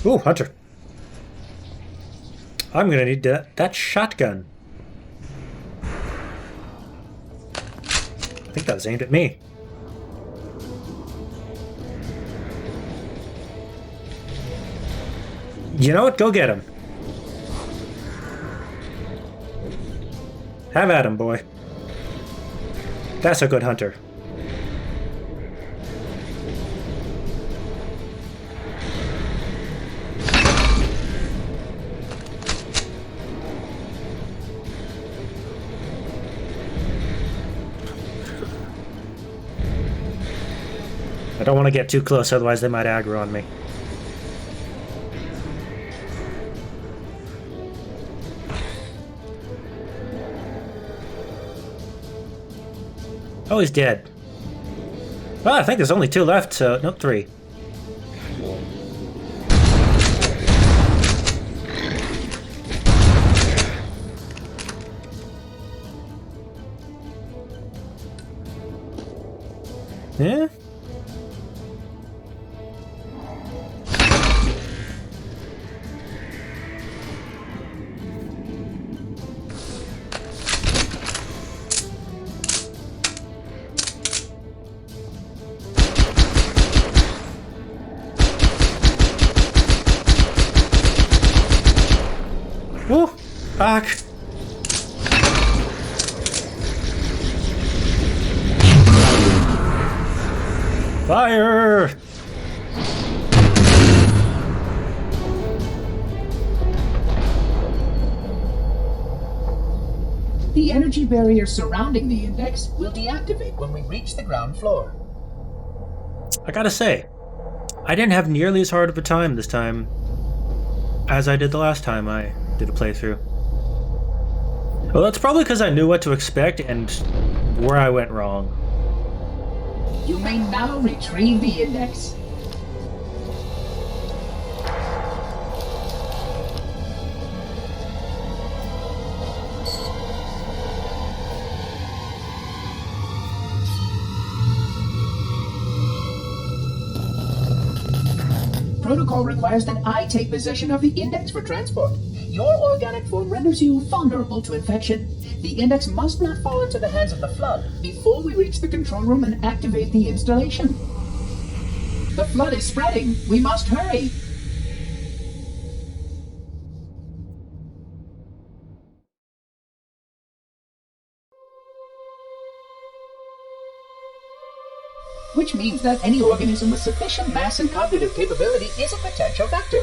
Ooh, Hunter. I'm gonna need that shotgun. I think that was aimed at me. You know what? Go get him. Have at him, boy. That's a good hunter. I don't want to get too close, otherwise they might aggro on me. Oh, he's dead. Well, I think there's only 2 left, so... Nope, 3. Yeah? Woo! Back! Fire! The energy barrier surrounding the index will deactivate when we reach the ground floor. I gotta say, I didn't have nearly as hard of a time this time as I did the last time I did a playthrough. Well, that's probably because I knew what to expect and where I went wrong. You may now retrieve the index. Protocol requires that I take possession of the index for transport. Your organic form renders you vulnerable to infection. The index must not fall into the hands of the Flood before we reach the control room and activate the installation. The Flood is spreading. We must hurry. Which means that any organism with sufficient mass and cognitive capability is a potential vector.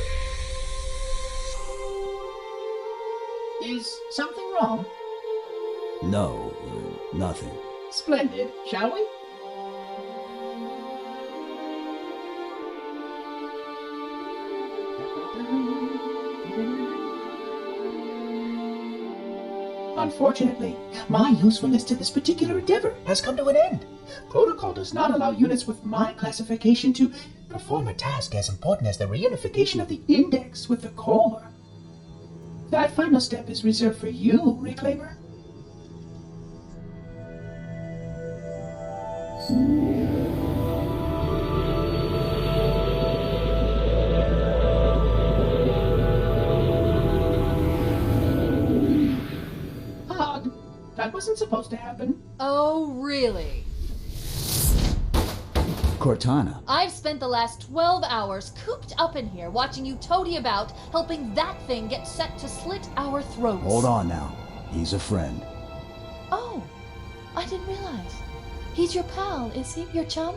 Is something wrong? No, nothing. Splendid, shall we? Unfortunately, my usefulness to this particular endeavor has come to an end. Protocol does not allow units with my classification to perform a task as important as the reunification of the index with the core. That final step is reserved for you, Reclaimer. Hog, that wasn't supposed to happen. Oh, really? Cortana. I've spent the last 12 hours cooped up in here watching you toady about, helping that thing get set to slit our throats. Hold on now. He's a friend. Oh, I didn't realize. He's your pal, is he? Your chum?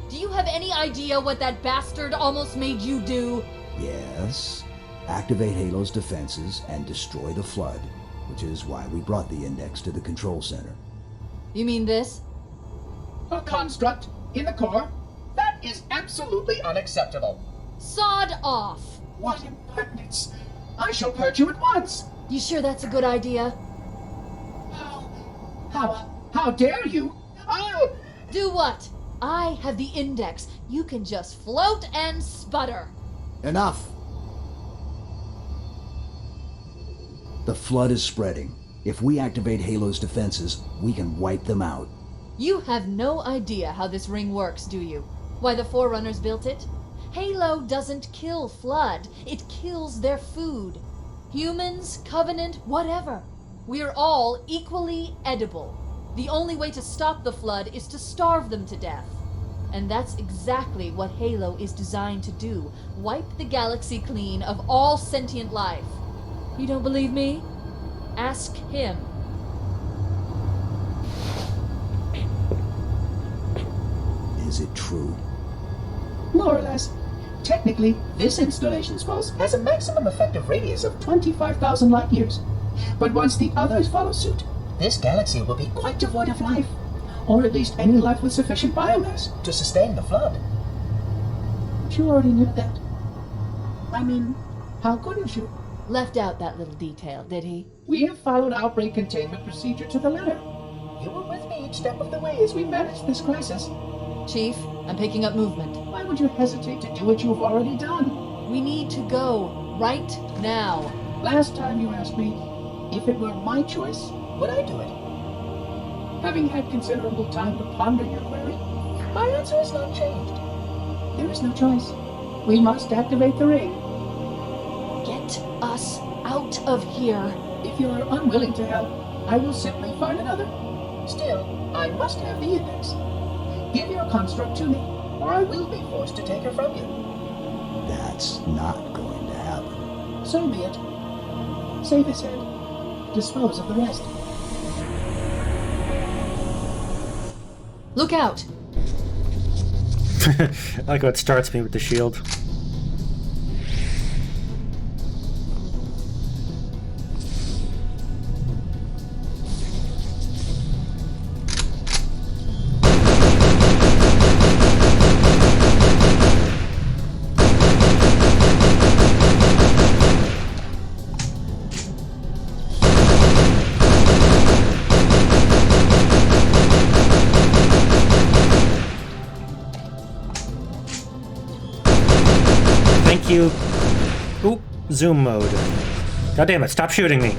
Do you have any idea what that bastard almost made you do? Yes. Activate Halo's defenses and destroy the Flood, which is why we brought the index to the control center. You mean this? A construct in the core? That is absolutely unacceptable. Sod off! What impertinence! I shall purge you at once! You sure that's a good idea? How dare you? I'll... Do what? I have the index. You can just float and sputter. Enough! The Flood is spreading. If we activate Halo's defenses, we can wipe them out. You have no idea how this ring works, do you? Why the Forerunners built it? Halo doesn't kill Flood. It kills their food. Humans, Covenant, whatever. We're all equally edible. The only way to stop the Flood is to starve them to death. And that's exactly what Halo is designed to do. Wipe the galaxy clean of all sentient life. You don't believe me? Ask him. Is it true? More or less. Technically, this installation's pulse has a maximum effective radius of 25,000 light years. But once the others follow suit, this galaxy will be quite devoid of life. Or at least any life with sufficient biomass to sustain the flood. But you already knew that. I mean, how couldn't you? Left out that little detail, did he? We have followed outbreak containment procedure to the letter. You were with me each step of the way as we managed this crisis. Chief, I'm picking up movement. Why would you hesitate to do what you've already done? We need to go right now. Last time you asked me, if it were my choice, would I do it? Having had considerable time to ponder your query, my answer has not changed. There is no choice. We must activate the ring. Get us out of here. If you are unwilling to help, I will simply find another. Still, I must have the index. Give your construct to me, or I will be forced to take her from you. That's not going to happen. So be it. Save his head. Dispose of the rest. Look out! I like how it starts me with the shield. You. Oop, zoom mode. God damn it, stop shooting me.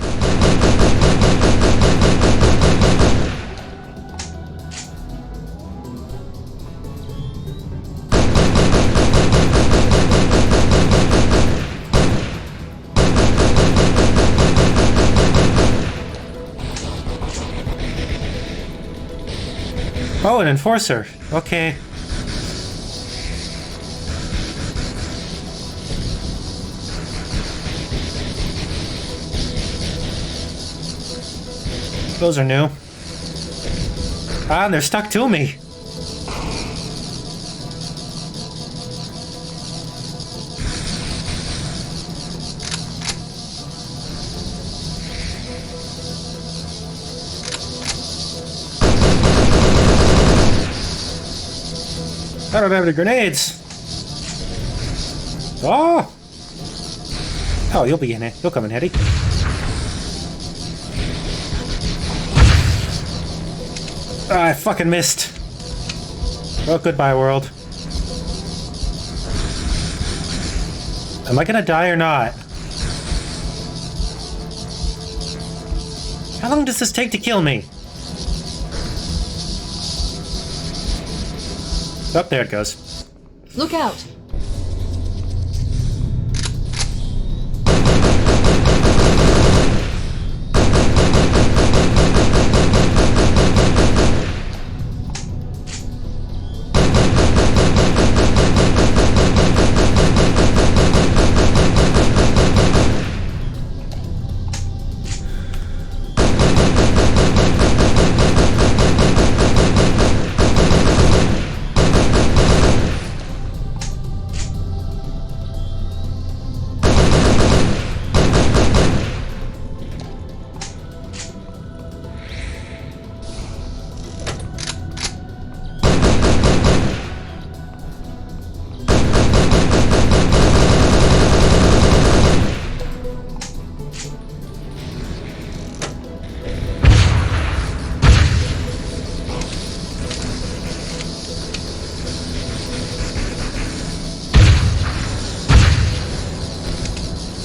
Oh, an enforcer. Okay. Those are new. Ah, and they're stuck to me. I don't have any grenades. Oh! Oh, you'll be in it. You'll come in handy. I fucking missed. Oh, goodbye, world. Am I gonna die or not? How long does this take to kill me? Oh, there it goes. Look out!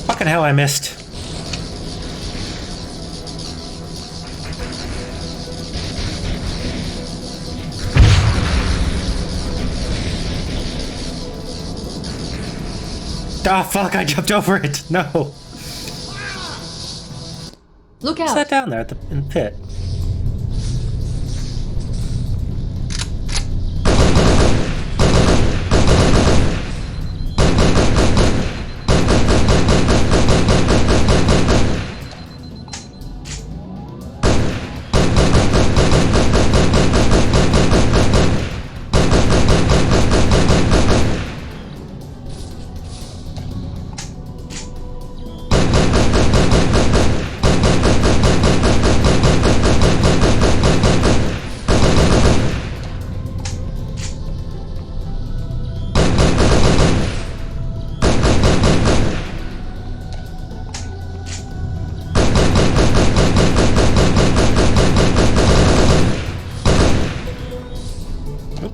Fucking hell, I missed. Oh, fuck, I jumped over it. No. Look What's that out! down there in the pit?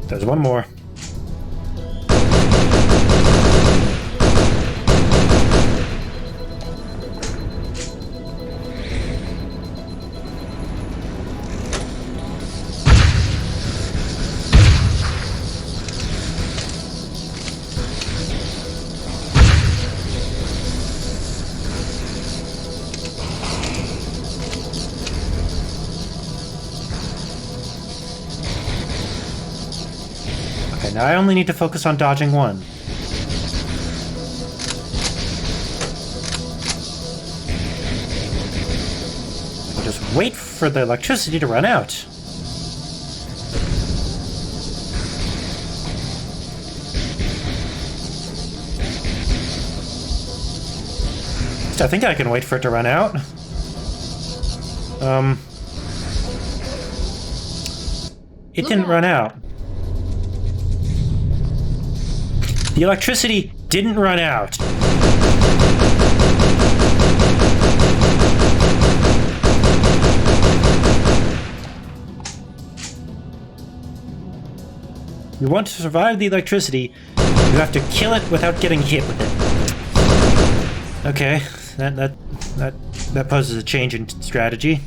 There's one more. Okay, now I only need to focus on dodging one. I'll just wait for the electricity to run out. I think I can wait for it to run out. It didn't run out. The electricity didn't run out. You want to survive the electricity, you have to kill it without getting hit with it. Okay, that poses a change in strategy.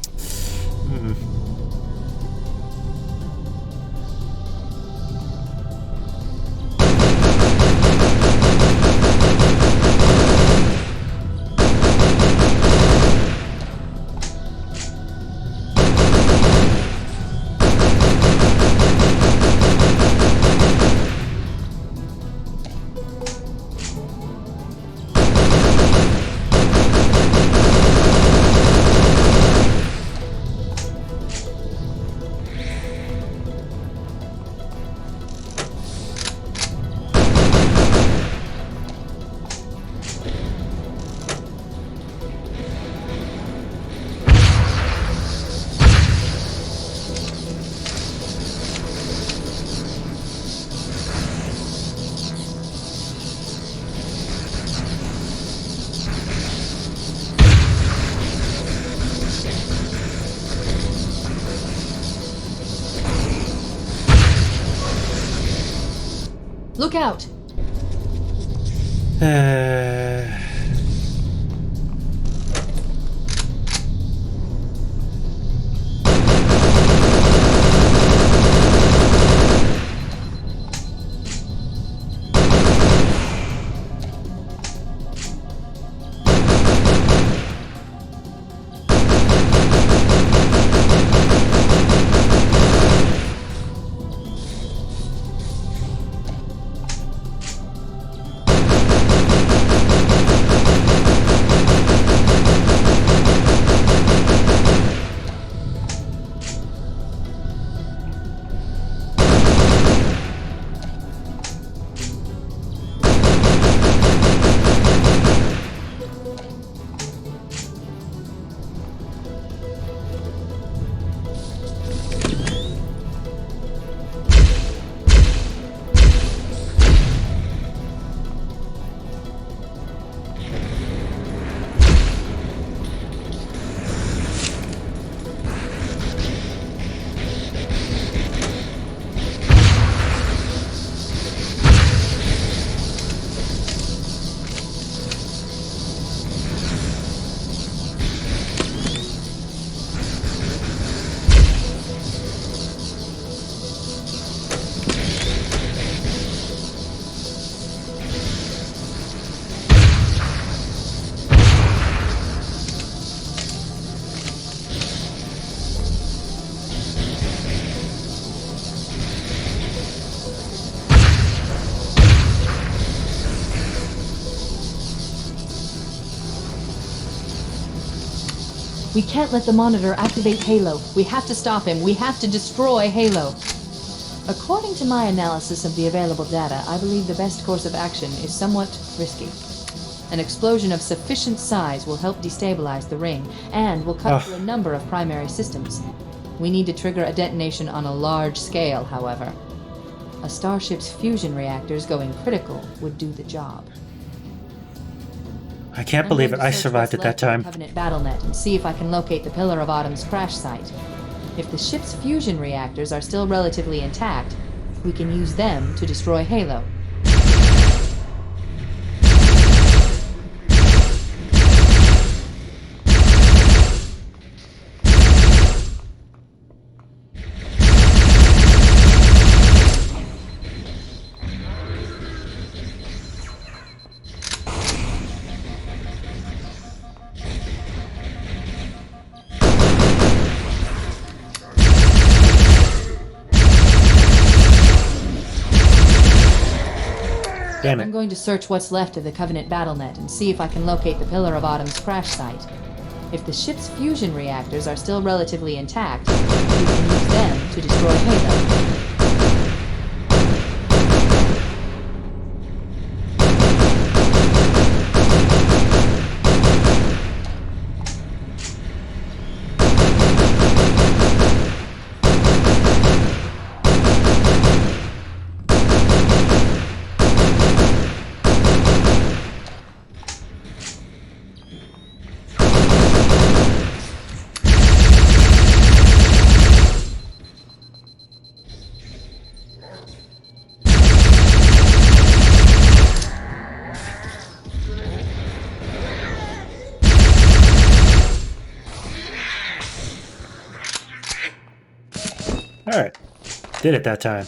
Look out! We can't let the Monitor activate Halo. We have to stop him. We have to destroy Halo. According to my analysis of the available data, I believe the best course of action is somewhat risky. An explosion of sufficient size will help destabilize the ring, and will cut through a number of primary systems. We need to trigger a detonation on a large scale, however. A starship's fusion reactors going critical would do the job. I can't believe it. I survived at that time. Covenant BattleNet and see if I can locate the Pillar of Autumn's crash site. If the ship's fusion reactors are still relatively intact, we can use them to destroy Halo. Damn it. I'm going to search what's left of the Covenant BattleNet and see if I can locate the Pillar of Autumn's crash site. If the ship's fusion reactors are still relatively intact, we can use them to destroy Halo. Alright. Did it that time.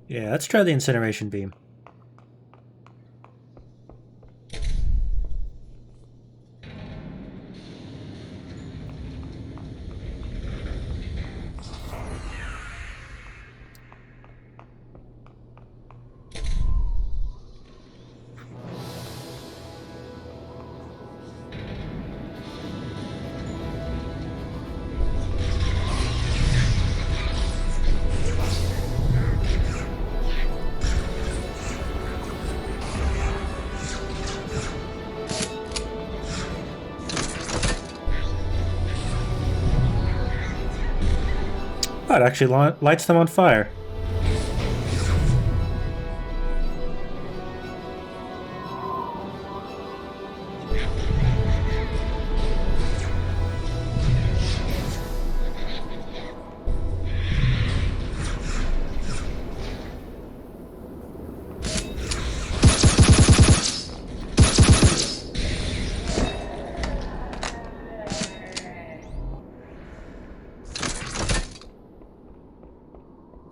Yeah, let's try the incineration beam. Oh, it actually lights them on fire.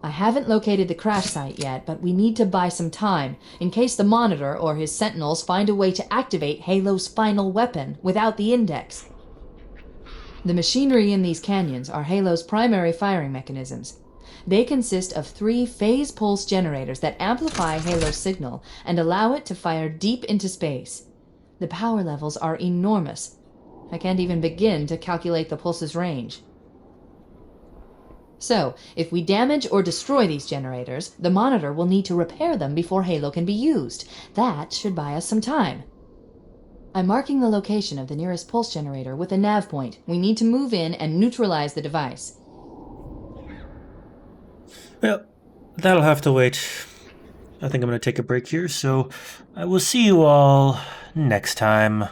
I haven't located the crash site yet, but we need to buy some time, in case the Monitor or his Sentinels find a way to activate Halo's final weapon without the Index. The machinery in these canyons are Halo's primary firing mechanisms. They consist of 3 phase pulse generators that amplify Halo's signal and allow it to fire deep into space. The power levels are enormous. I can't even begin to calculate the pulse's range. So, if we damage or destroy these generators, the Monitor will need to repair them before Halo can be used. That should buy us some time. I'm marking the location of the nearest pulse generator with a nav point. We need to move in and neutralize the device. Well, that'll have to wait. I think I'm going to take a break here, so I will see you all next time.